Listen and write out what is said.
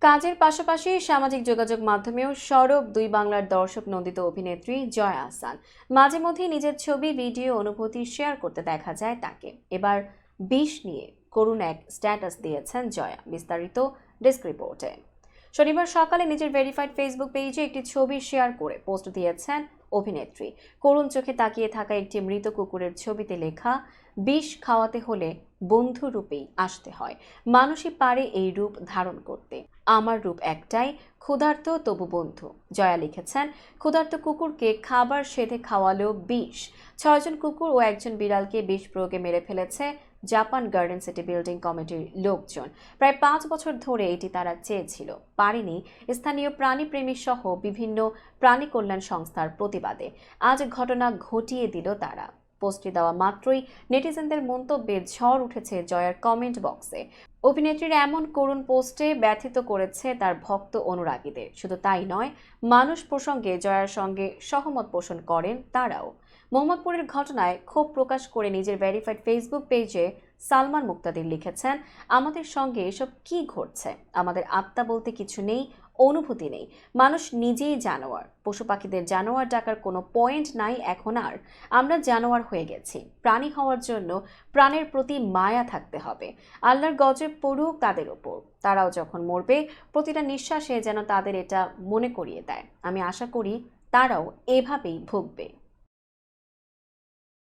কাজের পাশাপাশি সামাজিক যোগাযোগ মাধ্যমেও সরব দুই বাংলার দর্শক নন্দিত অভিনেত্রী জয়া আহসান। মাঝে মধ্যে নিজের ছবি, ভিডিও, অনুভূতি শেয়ার করতে দেখা যায় তাকে। এবার বিষ নিয়ে করুণ এক স্ট্যাটাস দিয়েছেন জয়া। বিস্তারিত ডেস্ক রিপোর্টে। শনিবার সকালে নিজের ভেরিফাইড ফেসবুক পেজে একটি ছবি শেয়ার করে পোস্ট দিয়েছেন অভিনেত্রী। করুণ চোখে তাকিয়ে থাকা একটি মৃত কুকুরের ছবিতে লেখা, বিষ খাওয়াতে হলে বন্ধু রূপেই আসতে হয়, মানুষই পারে এই রূপ ধারণ করতে, আমার রূপ একটাই, ক্ষুধার্ত তবু বন্ধু। জয়া লিখেছেন, ক্ষুধার্ত কুকুরকে খাবার সেধে খাওয়ালেও বিষ। 6জন কুকুর ও একজন বিড়ালকে বিষ প্রয়োগে মেরে ফেলেছে জাপান গার্ডেন সিটি বিল্ডিং কমিটির লোকজন। প্রায় 5 বছর ধরে এটি তারা চেয়েছিল, পারেনি। স্থানীয় প্রাণীপ্রেমী সহ বিভিন্ন প্রাণী কল্যাণ সংস্থার প্রতিবাদে আজ ঘটনা ঘটিয়ে দিল তারা। পোস্টটি দেওয়া মাত্রই নেটিজেনদের মন্তব্যে ঝড় উঠেছে জয়ার কমেন্ট বক্সে। অভিনেত্রীর এমন করুণ পোস্টে ব্যথিত করেছে তার ভক্ত অনুরাগীদের। শুধু তাই নয়, মানুষ প্রসঙ্গে জয়ার সঙ্গে সহমত পোষণ করেন তারাও। মোহাম্মদপুরের ঘটনায় ক্ষোভ প্রকাশ করে নিজের ভেরিফাইড ফেসবুক পেজে সালমান মুক্তাদির লিখেছেন, আমাদের সঙ্গে এসব কি ঘটছে? আমাদের আত্মা বলতে কিছু নেই, অনুভূতি নেই। মানুষ নিজেই জানোয়ার। পশু পাখিদের জানোয়ার ডাকার কোনো পয়েন্ট নাই এখন আর। আমরা জানোয়ার হয়ে গেছি। প্রাণী হওয়ার জন্য প্রাণের প্রতি মায়া থাকতে হবে। আল্লাহর গজব পড়ুক তাদের ওপর। তারাও যখন মরবে, প্রতিটা নিঃশ্বাসে যেন তাদের এটা মনে করিয়ে দেয়। আমি আশা করি তারাও এভাবেই ভুগবে।